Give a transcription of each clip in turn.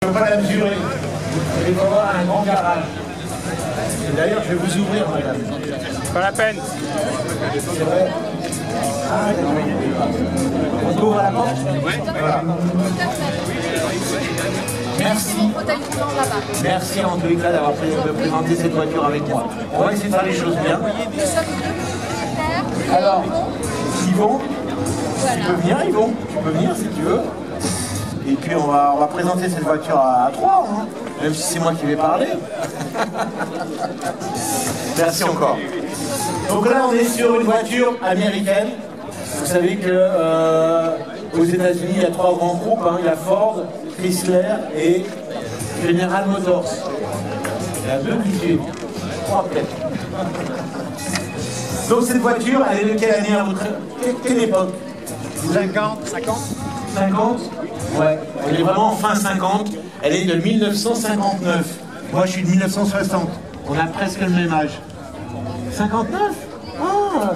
Je ne peux pas la mesurer. Il faut avoir un grand garage. D'ailleurs, je vais vous ouvrir, madame. Pas la peine. C'est vrai. On ouvre la porte? Oui. Voilà. Merci. Merci en tous les cas d'avoir présenté cette voiture avec moi. On va essayer de faire les choses bien. Alors, Yvon, tu peux venir, Yvon? Tu peux venir si tu veux. Et puis on va présenter cette voiture à trois, hein, même si c'est moi qui vais parler. Merci encore. Donc là, on est sur une voiture américaine. Vous savez que aux États-Unis, il y a trois grands groupes. Hein. Il y a Ford, Chrysler et General Motors. Il y a deux qui suivent. Trois peut-être. Donc cette voiture, elle est de quelle année à votre... Quelle époque? 50. 50? Ouais. Elle est vraiment fin 50. Elle est de 1959. Moi, je suis de 1960. On a presque le même âge. 59? Ah,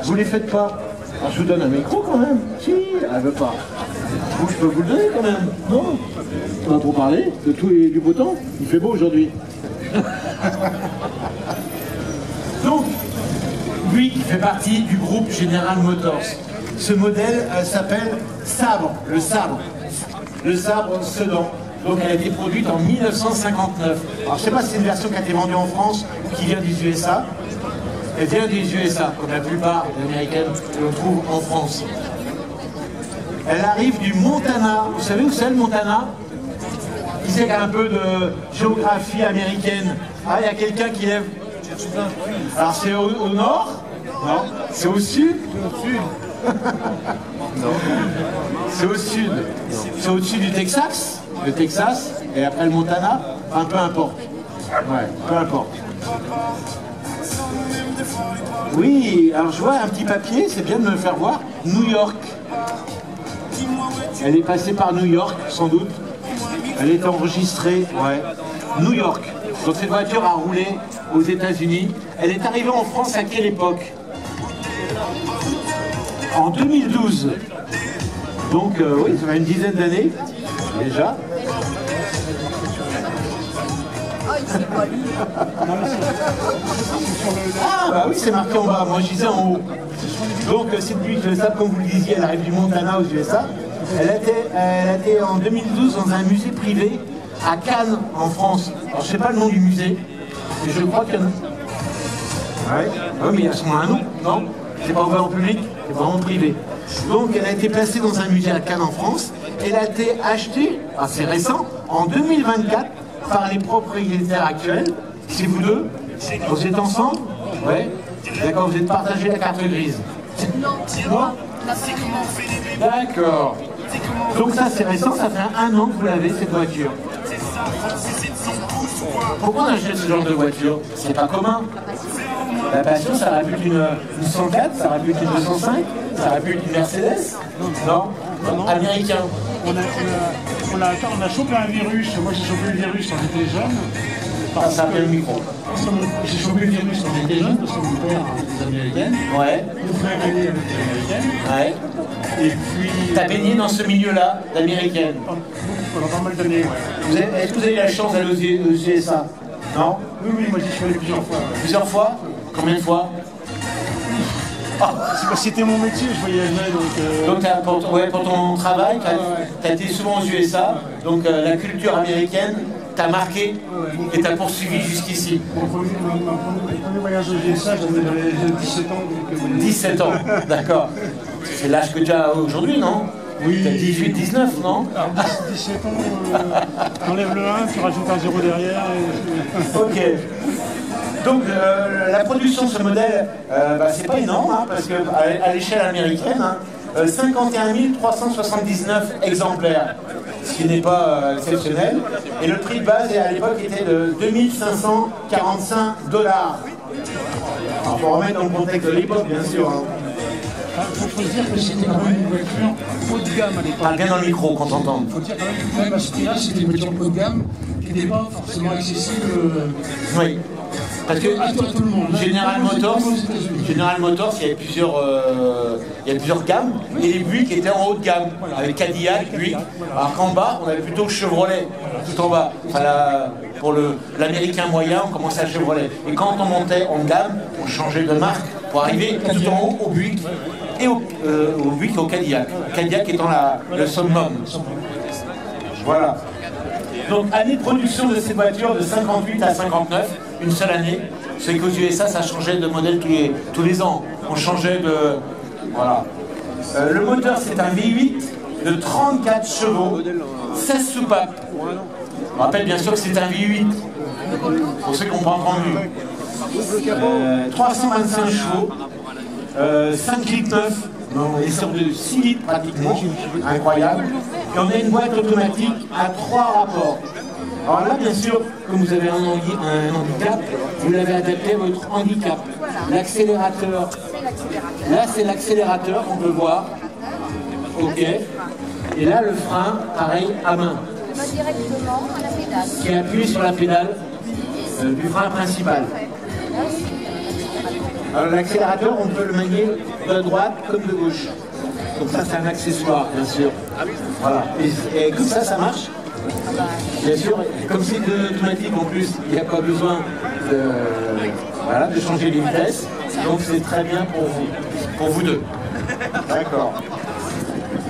vous les faites pas? Alors, je vous donne un micro quand même. Si, elle veut pas. Vous, je peux vous le donner quand même. Non? On va trop parler de tout et du beau temps. Il fait beau aujourd'hui. Donc, lui, il fait partie du groupe General Motors. Ce modèle s'appelle Sabre, le sabre. Le sabre sedan. Donc elle a été produite en 1959. Alors je ne sais pas si c'est une version qui a été vendue en France ou qui vient des USA. Elle vient des USA, comme la plupart des américaines que l'on trouve en France. Elle arrive du Montana. Vous savez où c'est le Montana? Qui sait qu'il y a un peu de géographie américaine? Ah, il y a quelqu'un qui lève. Alors c'est au nord? Non. C'est au sud? Non. C'est au sud. C'est au-dessus du Texas, le Texas, et après le Montana, enfin, peu importe. Ouais, peu importe. Oui, alors je vois un petit papier, c'est bien de me le faire voir. New York. Elle est passée par New York, sans doute. Elle est enregistrée, ouais. New York. Donc cette voiture a roulé aux États-Unis. Elle est arrivée en France à quelle époque? En 2012. Donc oui, ça fait une dizaine d'années déjà. Ah bah oui, c'est marqué en bas, moi je disais en haut. Donc c'est depuis que ça, comme vous le disiez, elle arrive du Montana aux USA. Elle a été en 2012 dans un musée privé à Cannes, en France. Alors je sais pas le nom du musée, mais je crois que... Ouais, oui, mais il y a son nom, non? C'est pas ouvert au public, c'est vraiment privé. Donc elle a été placée dans un musée à Cannes en France. Elle a été achetée, assez récent, en 2024 par les propriétaires actuels. C'est vous deux? Vous êtes ensemble? Ouais. D'accord, vous êtes partagé la carte grise. Non. D'accord. Donc ça c'est récent, ça fait un an que vous l'avez cette voiture. Pourquoi on achète ce genre de voiture? C'est pas commun. La Passion, ça aurait pu être une 104, ça aurait pu être une 205, ça aurait pu être une Mercedes. Non, américain. On a chopé un virus. Moi j'ai chopé le virus quand j'étais jeune. Ah, ça appelle le micro. J'ai chopé le virus quand j'étais jeune parce que mon père a des américaines. Ouais. Mon frère aîné avec des américaines. Ouais. Et puis. T'as baigné dans ce milieu-là, d'américaine. Pendant pas mal d'années, ouais. Est-ce que vous avez eu la chance d'aller aux USA? Non? Oui, moi j'y suis allé plusieurs fois. Ouais. Plusieurs fois? Combien de fois? C'était mon métier, je voyageais donc... Donc pour ton travail, tu as été souvent aux USA, donc la culture américaine t'a marqué et t'a poursuivi jusqu'ici. Mon premier voyage aux USA, j'avais 17 ans. Donc, 17 ans, d'accord. C'est l'âge que tu as aujourd'hui, non? Oui. T'as 18, 19, non? Alors, 17 ans, t'enlèves le 1, tu rajoutes un 0 derrière. Et... Ok. Donc la production de ce modèle, c'est pas énorme, hein, parce qu'à l'échelle américaine, hein, 51 379 exemplaires, ce qui n'est pas exceptionnel. Et le prix de base à l'époque était de 2545 $. Il faut remettre dans le contexte de l'époque, bien sûr. Hein. Il faut se dire que c'était quand même une voiture haut de gamme à l'époque. Parle bien dans le micro qu'on t'entende. Il faut dire quand même à ce prix-là, c'était une voiture haut de gamme qui n'était pas forcément accessible. Oui. Parce que General Motors, il y a plusieurs gammes, et les Buick étaient en haut de gamme, avec Cadillac, Buick, alors qu'en bas, on avait plutôt Chevrolet. tout en bas. Enfin, pour l'américain moyen, on commençait à Chevrolet. Et quand on montait en gamme, on changeait de marque pour arriver tout en haut au Buick et au Buick et au Cadillac. Cadillac étant le summum. Voilà. Donc, année de production de cette voiture de 58 à 59, une seule année. C'est qu'aux USA, ça changeait de modèle tous les ans. On changeait de... Voilà. Le moteur, c'est un V8 de 34 chevaux, 16 soupapes. On rappelle bien sûr que c'est un V8, pour ceux qui n'ont pas entendu. 325 chevaux, 5 litres 9, on est sur de 6 litres pratiquement, incroyable. Et on a une boîte automatique à 3 rapports. Alors là, bien sûr, comme vous avez un handicap, vous l'avez adapté à votre handicap. L'accélérateur, là c'est l'accélérateur qu'on peut voir. Ok. Et là, le frein, pareil, à main. Directement à la pédale. Qui appuie sur la pédale du frein principal. Alors l'accélérateur, on peut le manier de droite comme de gauche. Donc ça, c'est un accessoire, bien sûr. Voilà. Et comme ça marche. Bien sûr, comme c'est de automatique en plus, il n'y a pas besoin de changer les vitesses. Donc c'est très bien pour vous deux. D'accord.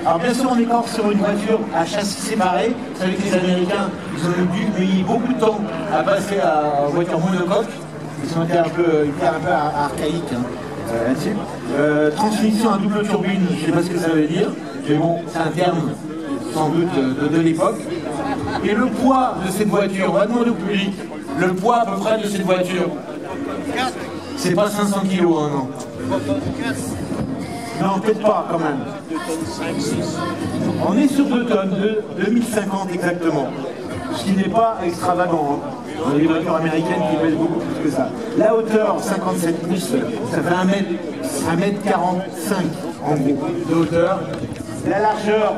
Alors bien sûr, on est encore sur une voiture à châssis séparé. Vous savez que les Américains, ils ont dû payer beaucoup de temps à passer à voiture monocoque. Ils sont un peu archaïques là-dessus. Transmission à double turbine, je ne sais pas ce que ça veut dire, mais bon, c'est un terme sans doute de l'époque. Et le poids de cette voiture, on va demander au public, le poids à peu près de cette voiture, c'est pas 500 kg, hein, non. Non, peut-être pas quand même. On est sur 2 tonnes, 2050 exactement. Ce qui n'est pas extravagant. Hein. On a des voitures américaines qui pèsent beaucoup plus que ça. La hauteur, 57 pouces, ça fait 1m45 en gros de hauteur. La largeur,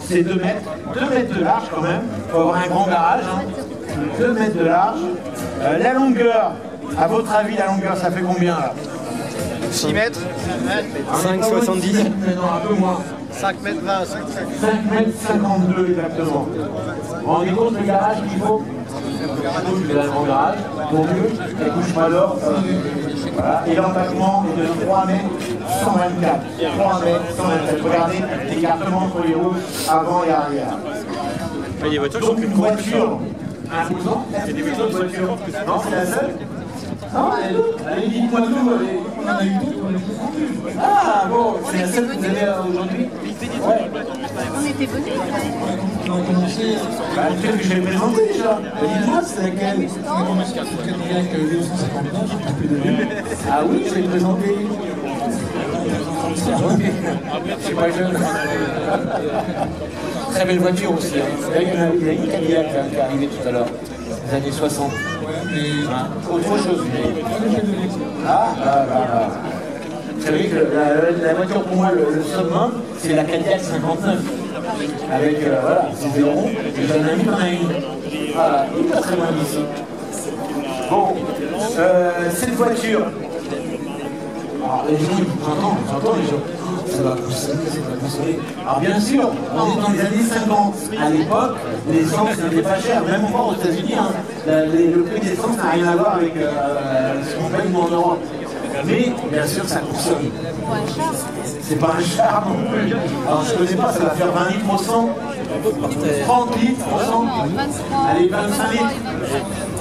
c'est 2 mètres. 2 mètres de large quand même. Il faut avoir un grand garage. Hein. 2 mètres de large. La longueur, à votre avis, la longueur, ça fait combien là? 6 mètres 5,70. Non, un peu moins. 5 mètres 20, 5 mètres 52 exactement. Vous rendez compte le garage qu'il faut? Il a un grand garage, pour mieux, la couche valeur. Voilà. Et l'empattement est de 3 mètres 124. 3 mètres 124. Regardez l'écartement entre les roues avant et arrière. Donc une voiture imposante. Il y a des voitures. Non, c'est la seule. Non, allez, dites-moi tout. On en a eu d'autres. Ah bon, c'est la seule que vous avez aujourd'hui? Ouais. On était venus. Peut-être que je vais présenter déjà. Dites-moi, c'est laquelle? Ah oui, je vais le présenter. Je suis pas jeune. Très belle voiture aussi. Hein. Il y a une Cadillac qui est arrivée tout à l'heure, des années 60. Autre chose. Ah. Vous savez que la voiture pour moi, le summum, c'est la Cadillac 59. Avec, voilà, c'est des ronds, et j'en ai mis dans une. Voilà, il n'est pas très loin d'ici. Bon, cette voiture. Alors, les gens, j'entends les gens. Ça va pousser. Alors bien sûr, on est dans les années 50. À l'époque, l'essence n'était pas chère, même encore aux États-Unis. Hein, le prix de l'essence n'a rien à voir avec ce qu'on paye nous en Europe. Mais bien sûr, ça consomme. C'est pas un char non plus. Alors je connais pas, ça va faire 20 litres au 100, 30 litres au 100, allez 25 litres.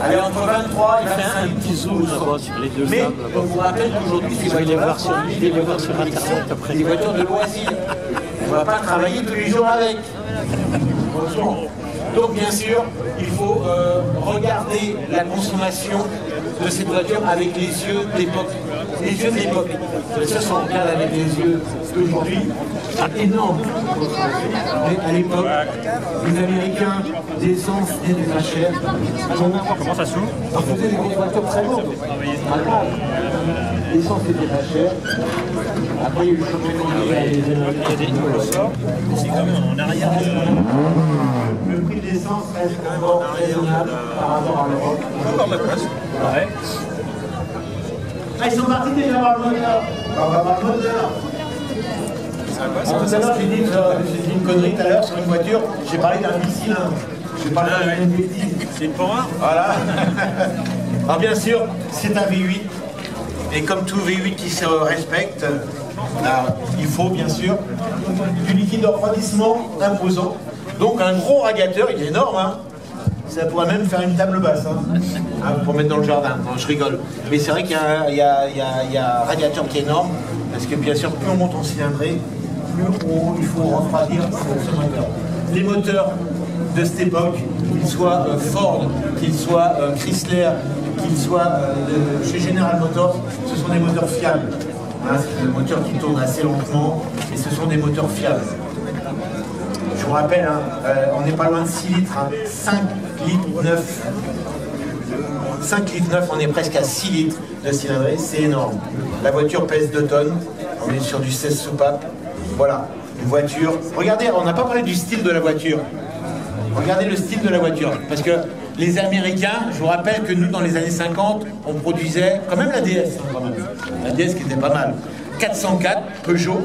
Allez entre 23 et 25 litres. Petit zoom là-bas sur les deux Mais femmes. on vous rappelle qu'aujourd'hui, ces voitures-là sont des voitures de loisirs. On ne va pas travailler tous les jours avec. Franchement. Donc bien sûr, il faut regarder la consommation de cette voiture avec les yeux d'époque. Les yeux de l'époque. Ça, si on regarde avec les yeux d'aujourd'hui, c'est énorme. Mais à l'époque, les Américains, l'essence était pas chère. Comment ça s'ouvre? On faisait des grosses voitures très lourdes. Pas grave. L'essence était pas chère. Après, il y a eu le championnat. En arrière. Le prix de l'essence reste encore raisonnable par rapport à l'Europe. Encore ma place. Ouais. Ah, ils sont partis déjà voir le moteur. On va voir le moteur. Tout à l'heure, j'ai dit une connerie tout à l'heure sur une voiture. J'ai parlé d'un bicylindre. Je vais pas faire la même bêtise. C'est une Panhard. Voilà. Alors bien sûr, c'est un V8. Et comme tout V8 qui se respecte, il faut bien sûr du liquide de refroidissement imposant. Donc un gros radiateur, il est énorme, hein. Ça pourrait même faire une table basse, hein, pour mettre dans le jardin. Non, je rigole. Mais c'est vrai qu'il y a un radiateur qui est énorme, parce que bien sûr, plus on monte en cylindrée, plus il faut refroidir ce moteur. Les moteurs de cette époque, qu'ils soient Ford, qu'ils soient Chrysler, qu'ils soient chez General Motors, ce sont des moteurs fiables. Hein, c'est des moteurs qui tournent assez lentement, et ce sont des moteurs fiables. Je vous rappelle, hein, on n'est pas loin de 6 litres, hein, 5 litres 9. 5 litres 9, on est presque à 6 litres de cylindrée, c'est énorme. La voiture pèse 2 tonnes, on est sur du 16 soupapes. Voilà, une voiture. Regardez, on n'a pas parlé du style de la voiture. Regardez le style de la voiture, parce que les Américains, je vous rappelle que nous, dans les années 50, on produisait quand même la DS. Quand même. La DS qui était pas mal. 404, Peugeot.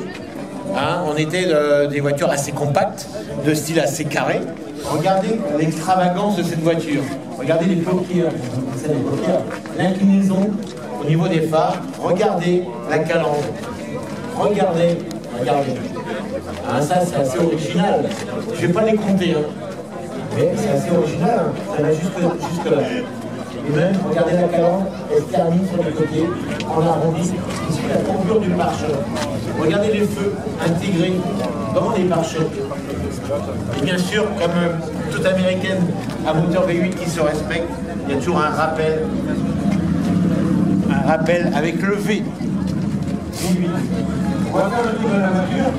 Hein, on était des voitures assez compactes, de style assez carré. Regardez l'extravagance de cette voiture. Regardez les paupières, l'inclinaison au niveau des phares. Regardez la calandre. Regardez. Hein, ça, c'est assez original. Je ne vais pas les compter. Hein. Mais c'est assez original. Hein. Ça va jusque là. Et même, regardez la calandre, elle termine sur le côté, en arrondi, ici la courbure du pare-choc. Regardez les feux intégrés dans les pare-chocs. Et bien sûr, comme toute américaine à moteur V8 qui se respecte, il y a toujours un rappel avec le V. On va faire le tour de la voiture.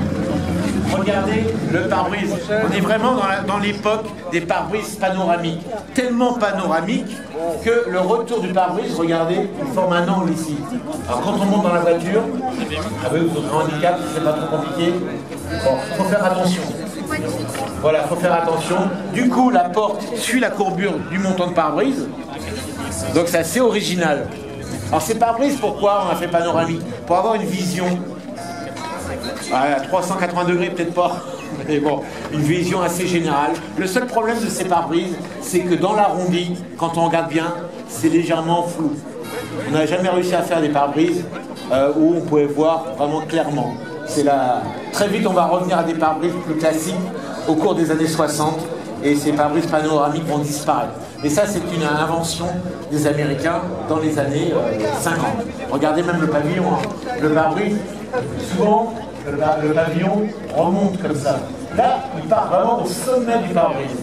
Regardez le pare-brise. On est vraiment dans l'époque des pare-brises panoramiques. Tellement panoramiques que le retour du pare-brise, regardez, il forme un angle ici. Alors quand on monte dans la voiture, avec votre handicap, c'est pas trop compliqué. Bon, faut faire attention. Voilà, faut faire attention. Du coup, la porte suit la courbure du montant de pare-brise. Donc c'est assez original. Alors ces pare-brise, pourquoi on a fait panoramique? Pour avoir une vision. À 380 degrés, peut-être pas, mais bon, une vision assez générale. Le seul problème de ces pare-brises, c'est que dans l'arrondi, quand on regarde bien, c'est légèrement flou. On n'a jamais réussi à faire des pare-brises où on pouvait voir vraiment clairement. Très vite, on va revenir à des pare-brises plus classiques au cours des années 60, et ces pare-brises panoramiques vont disparaître. Mais ça, c'est une invention des Américains dans les années 50. Regardez même le pavillon, hein. Le pare-brise, souvent, le pavillon remonte comme ça. Là, il part vraiment au sommet du pare-brise.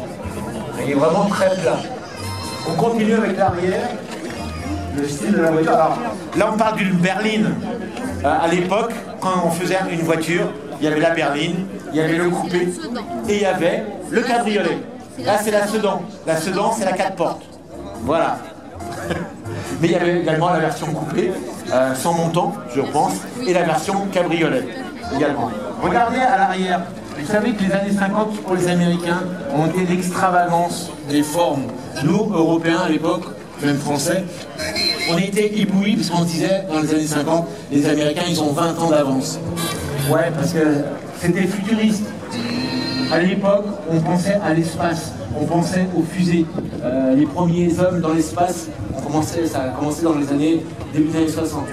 Il est vraiment très plat. On continue avec l'arrière, le style de la voiture. Alors, là, on parle d'une berline. À l'époque, quand on faisait une voiture, il y avait la berline, il y avait le coupé, et il y avait le cabriolet. Là, c'est la sedan. La sedan, c'est la 4 portes. Voilà. Mais il y avait également la version coupée, sans montant, je pense, et la version cabriolet également. Regardez à l'arrière. Vous savez que les années 50, pour les Américains, ont été l'extravagance des formes. Nous, Européens, à l'époque, même Français, on était éblouis, parce qu'on se disait, dans les années 50, les Américains, ils ont 20 ans d'avance. Ouais, parce que c'était futuriste. À l'époque, on pensait à l'espace, on pensait aux fusées. Les premiers hommes dans l'espace, ça a commencé dans les années, début des années 60.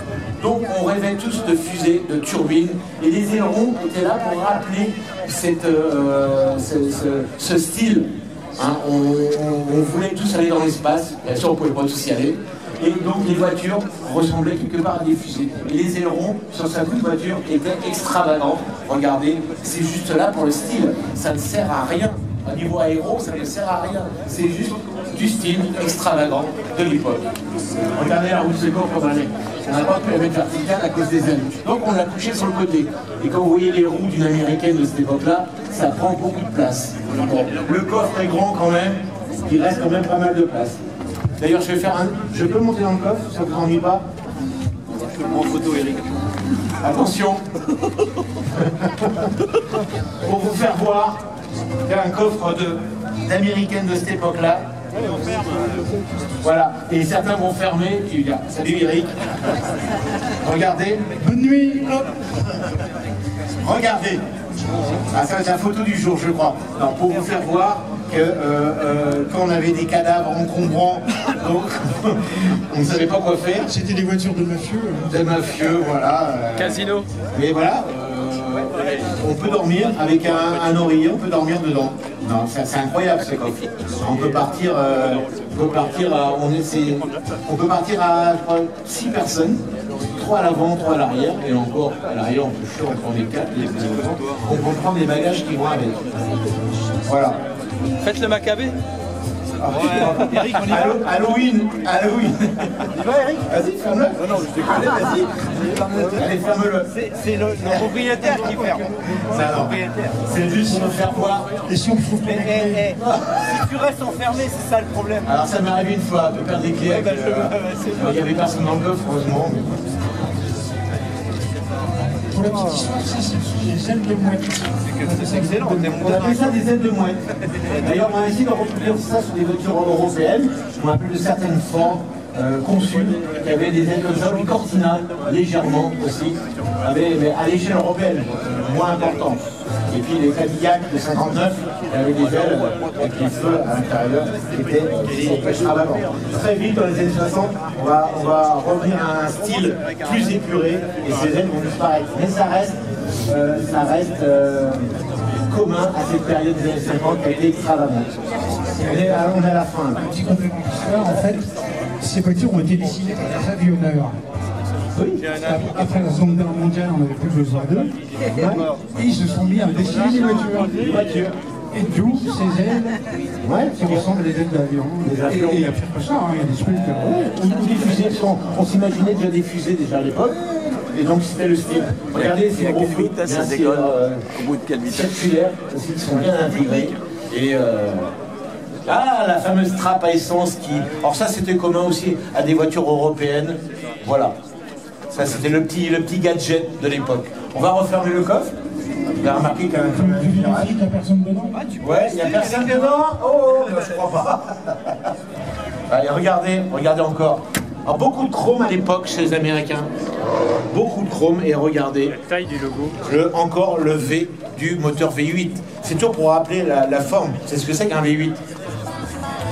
Donc on rêvait tous de fusées, de turbines, et les ailerons étaient là pour rappeler ce style. Hein, on voulait tous aller dans l'espace, bien sûr on ne pouvait pas tous y aller. Et donc les voitures ressemblaient quelque part à des fusées. Et les ailerons sur cette voiture étaient extravagants. Regardez, c'est juste là pour le style. Ça ne sert à rien. Au niveau aéro, ça ne sert à rien. C'est juste du style extravagant de l'époque. Regardez la roue de secours comme elle est. On n'a pas pu la mettre verticale à cause des ailes. Donc on l'a couché sur le côté. Et quand vous voyez les roues d'une américaine de cette époque-là, ça prend beaucoup de place. Bon, le coffre est grand quand même. Il reste quand même pas mal de place. D'ailleurs, je vais faire un... Je peux monter dans le coffre, ça ne vous ennuie pas? Je te prends en photo, Eric. Attention. Pour vous faire voir, il y a un coffre d'américaine de cette époque-là. Voilà. Et certains vont fermer. Et il y a... Salut Eric. Regardez. Bonne nuit. Hop. Regardez. Ah, ça c'est la photo du jour, je crois. Alors, pour vous faire voir, que quand on avait des cadavres encombrants, donc on ne savait pas quoi faire. C'était des voitures de mafieux. Des mafieux, voilà. Casino. Mais voilà, on peut dormir avec un oreiller, on peut dormir dedans. Non, c'est incroyable ce coffre. On peut partir, on peut partir à je crois, 6 personnes, 3 à l'avant, 3 à l'arrière, et encore à l'arrière on peut choisir, on prend des 4, on peut prendre des bagages qui vont avec. Voilà. Faites le Maccabée. Eric, on y va. Halloween. Tu vas Eric? Vas-y, ferme-le. Non, je déconne, vas-y. Allez, ferme-le. C'est le propriétaire qui ferme. C'est juste pour nous faire voir. Et si on fout pas Si tu restes enfermé, c'est ça le problème. Alors ça m'est arrivé une fois de perdre des clés. Il n'y avait personne dans le coffre, heureusement. Pour la petite histoire, ça, ce sont des ailes de mouette. C'est excellent. On appelle ça des ailes de mouette. D'ailleurs, on a essayé de reproduire ça sur des voitures européennes. On appelle de certaines Ford conçues qui avaient des ailes comme ça, puis Cortina, légèrement aussi, mais à l'échelle européenne, moins importante. Et puis les Cadillac de 59, il y avait des ailes avec les feux à l'intérieur qui étaient extravagants. Très vite, dans les années 60, on va revenir à un style plus épuré et ces ailes vont disparaître. Mais ça reste commun à cette période des années 50 qui a été extravagante. On est à la fin. Un petit complément d'histoire, en fait, ces voitures ont été dessinées par des avionneurs. Oui. Après la Seconde Guerre mondiale, on n'avait plus besoin d'eux. Et ils se sont mis à dessiner des voitures. Et d'où ces ailes qui ressemblent à des ailes d'avion. Et il y a pire que ça, il y a des trucs. Ou des fusées, on s'imaginait déjà des fusées déjà à l'époque. Et donc c'était le style. Regardez ces gros feux, ça décolle. Au bout de quelle vitesse? Circulaires aussi qui sont bien intégrés. Et la fameuse trappe à essence qui. Alors ça c'était commun aussi à des voitures européennes. Voilà. Ça c'était le petit gadget de l'époque. On va refermer le coffre. Vous avez remarqué qu'il y a Il n'y a personne dedans. Ouais, il n'y a personne dedans. Oh, je crois pas. Allez, regardez encore. Alors, beaucoup de chrome à l'époque chez les Américains. Beaucoup de chrome et regardez. La taille du logo. Encore le V du moteur V8. C'est toujours pour rappeler la forme. C'est ce que c'est qu'un V8.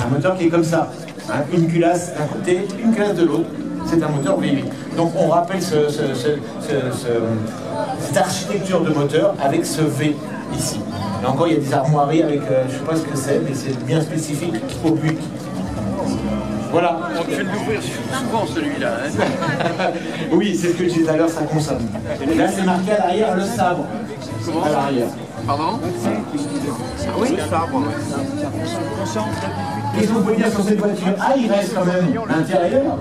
Un moteur qui est comme ça. Hein, une culasse d'un côté, une culasse de l'autre. C'est un moteur V8. Donc on rappelle cette architecture de moteur avec ce V ici. Et encore, il y a des armoiries avec, je ne sais pas ce que c'est, mais c'est bien spécifique au but. Voilà. On peut l'ouvrir souvent celui-là. Hein. Oui, c'est ce que je disais tout à l'heure, ça consomme. Là, c'est marqué à l'arrière le sabre. À l'arrière. Pardon? Oui, le sabre, ouais. Qu'est-ce qu'on peut dire sur cette voiture? Ah, il reste quand même l'intérieur.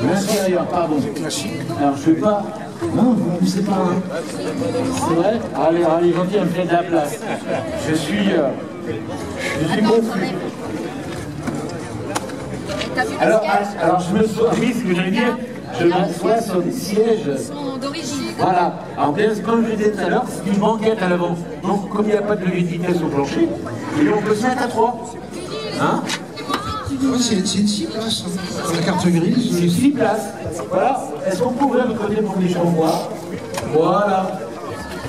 L'intérieur, pardon. Alors, je ne vais pas. Non, vous ne poussez pas. Hein. C'est vrai? Allez, gentil, elle me fait de la place. Je suis confus. Alors, je me souviens, oui, ce que j'allais dire, je m'assois sur des sièges. D'origine. Voilà. Alors, bien, comme je disais tout à l'heure, c'est une banquette à l'avant. Donc, comme il n'y a pas de levier de vitesse au plancher, on peut se mettre à 3. Hein? C'est une 6 places. La carte grise. C'est 6 places. Voilà. Est-ce qu'on peut ouvrir le côté pour que les gens voient? Voilà.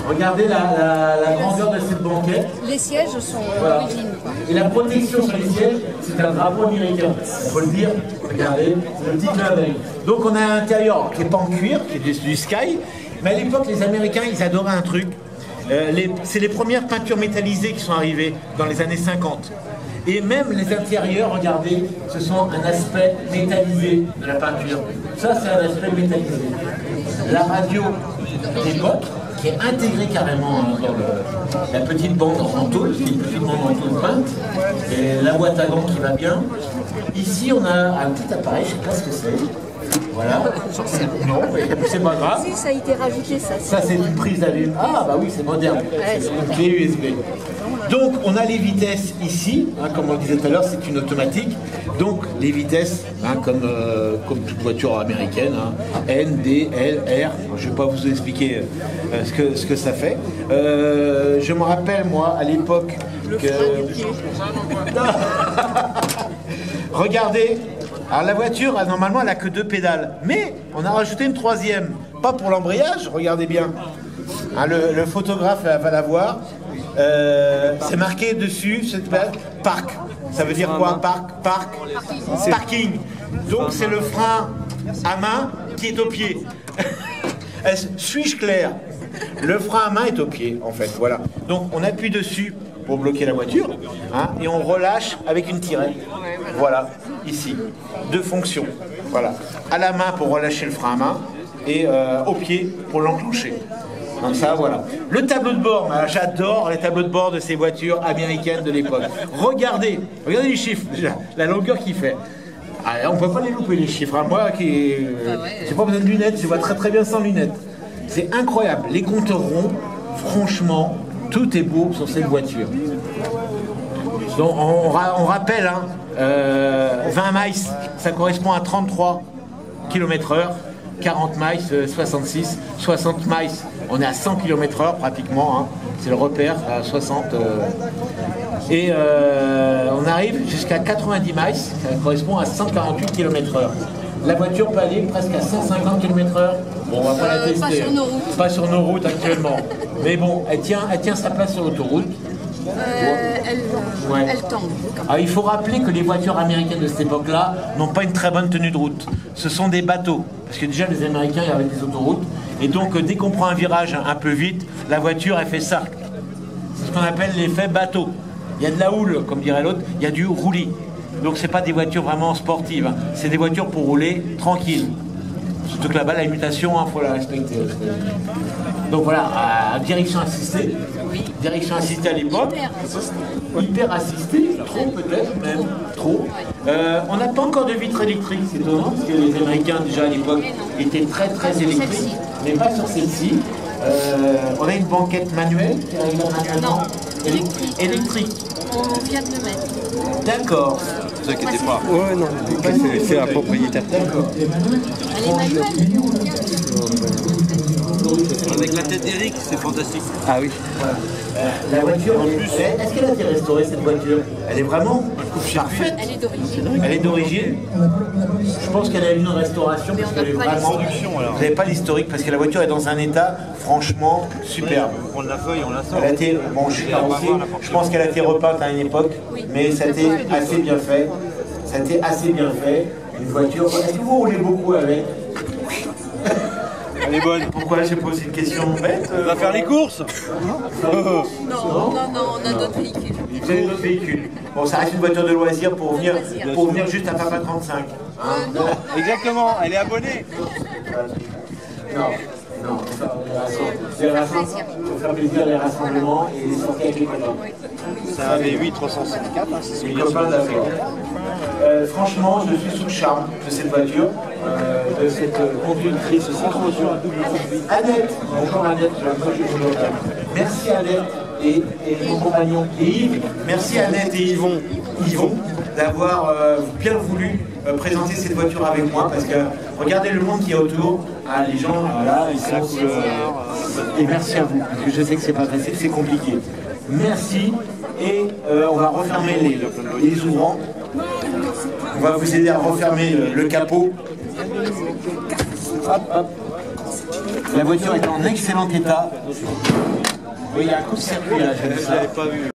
Regardez la grandeur de cette banquette. Les sièges sont Voilà. d'origine. Et la protection sur les sièges, c'est un drapeau américain. On peut le dire. Regardez, le petit clin d'œil. Donc on a un intérieur qui n'est pas en cuir, qui est du Sky. Mais à l'époque, les Américains, ils adoraient un truc. C'est les premières peintures métallisées qui sont arrivées dans les années 50. Et même les intérieurs, regardez, ce sont un aspect métallisé de la peinture. Ça, c'est un aspect métallisé. La radio d'époque, qui est intégrée carrément dans la petite bande en tôle, qui est une petite bande en tôle peinte, et la boîte à gants qui va bien. Ici, on a un petit appareil, je ne sais pas ce que c'est. Voilà. Non, mais c'est pas grave. Si, ça a été rajouté, ça. Ça, c'est une prise d'allume. Ah, bah oui, c'est moderne. C'est une clé USB. Donc, on a les vitesses ici. Hein, comme on disait tout à l'heure, c'est une automatique. Donc, les vitesses, hein, comme toute voiture américaine, hein, N, D, L, R. Je ne vais pas vous expliquer ce que ça fait. Je me rappelle, moi, à l'époque, que... Regardez. Alors la voiture, normalement, elle n'a que 2 pédales. Mais on a rajouté une 3e. Pas pour l'embrayage, regardez bien. Hein, le photographe va la voir. c'est marqué dessus, parc. Ça veut dire quoi, parc? C'est parking. Donc c'est le frein à main qui est au pied. Suis-je clair? Le frein à main est au pied, en fait, voilà. Donc on appuie dessus pour bloquer la voiture, hein, et on relâche avec une tirette. Voilà, ici. Deux fonctions. Voilà. À la main pour relâcher le frein à main et au pied pour l'enclencher. Comme ça, voilà. Le tableau de bord, j'adore les tableaux de bord de ces voitures américaines de l'époque. Regardez les chiffres, déjà, la longueur qu'il fait. Ah, on ne peut pas les louper les chiffres. Hein. Moi, j'ai pas besoin de lunettes, je vois très très bien sans lunettes. C'est incroyable. Les compteurs ronds, franchement, tout est beau sur cette voiture. Donc, on rappelle, hein, 20 miles, ça correspond à 33 km/h. 40 miles, 66, 60 miles, on est à 100 km/h pratiquement, hein. C'est le repère à 60. Et on arrive jusqu'à 90 miles, ça correspond à 148 km/h. La voiture peut aller presque à 150 km/h. Bon, on va pas la tester. Pas sur nos routes. Pas sur nos routes actuellement. Mais bon, elle tient sa place sur l'autoroute. Elle tombe. Alors, il faut rappeler que les voitures américaines de cette époque-là n'ont pas une très bonne tenue de route. Ce sont des bateaux. Parce que déjà, les Américains, il y avait des autoroutes. Et donc, dès qu'on prend un virage un peu vite, la voiture, elle fait ça. C'est ce qu'on appelle l'effet bateau. Il y a de la houle, comme dirait l'autre, il y a du roulis. Donc, ce n'est pas des voitures vraiment sportives. Hein. C'est des voitures pour rouler tranquille. Surtout que là-bas, la mutation, il faut la respecter. Donc voilà, direction assistée. Direction assistée à l'époque. Hyper assistée, trop peut-être, même trop. On n'a pas encore de vitre électrique, c'est étonnant, parce que les Américains, déjà à l'époque, étaient très très électriques, mais pas sur celle-ci. On a une banquette manuelle qui arrive manuellement. Électrique. On vient de le mettre. D'accord. Ne vous inquiétez pas. Ouais, non, c'est un propriétaire. D'accord. Elle est manuelle. Avec la tête d'Eric, c'est fantastique. Ah oui. La voiture, en plus, est-ce qu'elle a été restaurée cette voiture? Elle est vraiment parfaite. Elle est d'origine. Elle est d'origine. Je pense qu'elle a eu une restauration parce qu'elle est vraiment. Vous n'avez pas l'historique parce que la voiture est dans un état franchement superbe. On prend la feuille, on la sort. Elle a été, bon, je pense qu'elle a été repeinte à une époque, mais ça a été assez bien fait. Ça a été assez bien fait. Une voiture. Est-ce que vous roulez beaucoup avec? Elle est bonne. Pourquoi j'ai posé une question bête? On va faire les courses. Non, on a d'autres véhicules. Vous avez d'autres véhicules. Bon, ça reste une voiture de loisir pour venir juste à Papa 35. Hein? Non. Exactement, elle est abonnée. Non, pour faire plaisir, les rassemblements et les sorties avec les copains. C'est un V8 364, hein, c'est ce Les que copains d'accord. Franchement, je suis sous le charme de cette voiture, de cette conductrice aussi. Annette, bonjour Annette, merci Annette et mon compagnon et Yves. Merci Annette et Yvon d'avoir bien voulu présenter cette voiture avec moi parce que regardez le monde qu'il y a autour. Ah, les gens, voilà, ils sont. Et merci à vous, parce que je sais que c'est pas facile, c'est compliqué. Merci, et on va refermer les ouvrants. On va vous aider à refermer le capot. Hop, hop. La voiture est en excellent état. Oui, il y a un coup de circuit là, j'ai vu ça. Je l'avais pas vu.